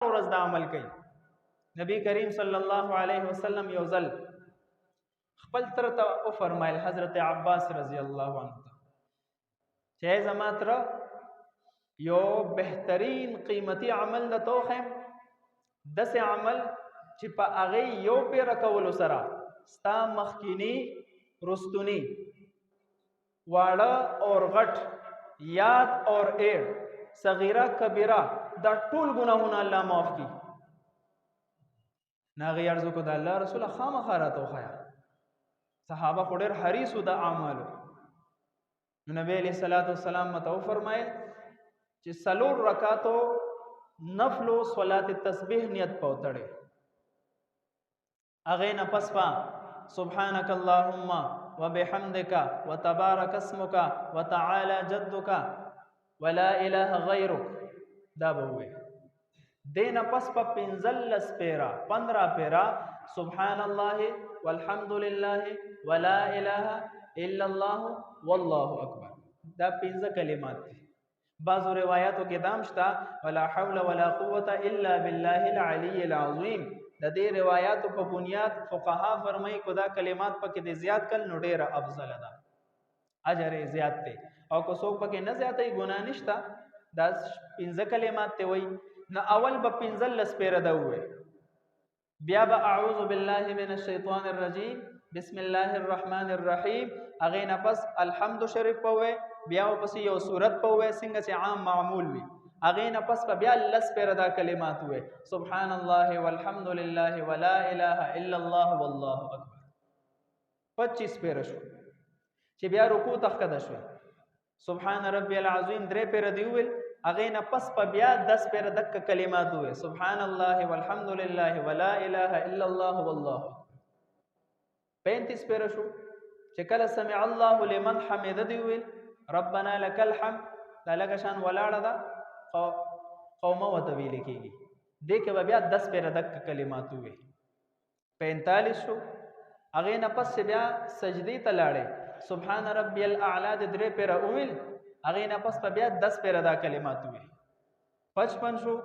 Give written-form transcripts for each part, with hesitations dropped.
ورځ دا عمل کوي. نبی کریم صلی الله علیه وسلم یو ځل خپل تر ته او فرمایل، حضرت عباس رضی الله عنه ته، چې زما تر یو بهترین قیمتي عمل د توخم، داسې عمل چې په هغه یو پیر کولو سره ستا مخکینی رستونی واړه اور غټ، یاد اور ایر، صغیره کبیره، دا ټول ګناهونه الله معاف کړي. ناغي ارزو کو د الله رسول خامخا راته وخایا. صحابه خو ډېر حریص و د اعمالو. نبی علیہ الصلوۃ والسلام متو فرمایل چې 4 رکعاتو نفل صلات التسبیح نیت پوتړي، اغه نه پس پا سبحانك اللهم وبحمدك وتبارك اسمك وتعالى جدك ولا اله غيرك دا بوي. دین پس پا 15 پیرا 15 پیرا سبحان الله والحمد لله ولا اله الا الله والله اکبر، دا 15 کلمات دي. بعضو روایاتو کې دام شتا ولا حول ولا قوه الا بالله العلی العظیم. د دې روایاتو په بنیاد فقها فرمایي کو دا کلمات پکې د زیات کل نو ډیره افضل ده، اجر زیات دی. او کو څوک پکې نه زیاتې ګناه نشتا، دا 15 کلمات ته وای. نه اول به 15 پیره ده وای، بیا به اعوذ بالله من الشیطان الرجیم بسم الله الرحمن الرحیم، اغه نه پس الحمد شریف پوي، بیا پس یو سورت پوي څنګه چې عام معمول وي، اغه نه پس بیا لس پیره دا کلمات وي، سبحان الله والحمد لله ولا اله الا الله والله اکبر. 25 پیره شو. چې بیا رکوع تخکده شو، سبحان ربي العظیم 3 پیره دی ویل، اغه نه پس بیا 10 پیره دک کلمات وي، سبحان الله والحمد لله ولا اله الا الله والله. 35 پیره شو چې کله سمع الله لمن حمده دی ویل، ربنا لك الحمد، دا لکه شان ولاړه ده قومه وتویل کیږي، دې کې بیا 10 پیره دک کلمات وي. 45 شو، اغه نه پس بیا سجدی ته لاړې، سبحان ربي الاعلى د 3 پیره ویل، اغه نه پس بیا 10 پیره دا کلمات وي. 55 شو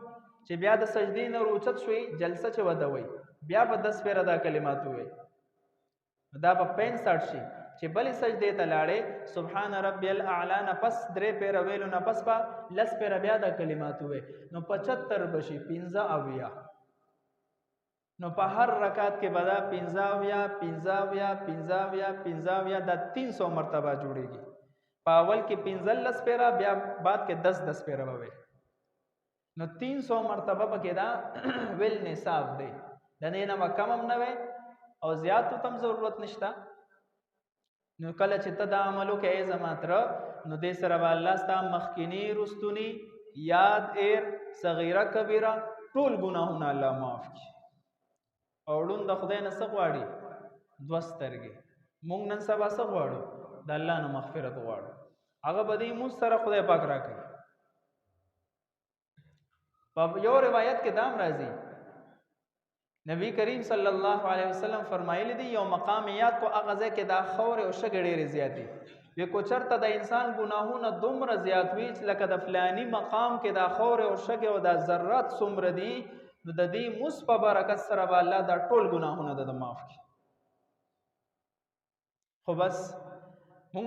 چې بیا د سجدی نه روچت شوي، جلسه چې ودوي، بیا په 10 پیره دا کلمات وي. دا په 65 شي چې بلې سجدې ته لاړې، سبحان ربي الاعلى نه پس 3 پیره ویلو نه پس با لس پیره بیا دا کلمات وي، نو 75 بشي 15 اویا. نو په هر رکعت کې بدا 15 اویا 15 اویا 15 اویا 15 اویا دا 300 مرتبه جوړيږي. په اول کې 15 پیره، بیا بعد کې 10 پیره وي، نو 300 مرتبه پکې دا ویل نصاب دی. د نه نه کم هم نه وي او زیاتو تم ضرورت نشته. نو کله چې ته دا عملو کې زما تر، نو دې سره الله ستا مخکینی رستونی یاد ایر صغیره کبیره ټول ګناهونه الله معاف کړي. او ډون د خدای نه څه غواړي؟ 2 سترګې. مونږ نن سبا څه غواړو؟ د الله نه مغفرت غواړو، هغه به دې موږ سره خدای پاک راکړي. په یو روایت کې دام راځي، نبی کریم صلی الله علیه وسلم فرمایلی دی یو مقام یاد کو اغازه کې دا خور او شګ ډېرې زیاتې وي. کو چرته د انسان ګناهونه دومره زیات وي لکه د فلانی مقام کې دا خور او شګ او دا ذرات څومره دي، نو د دې مس په برکت سره به الله دا ټول ګناهونه د معاف کړي. خو بس موږ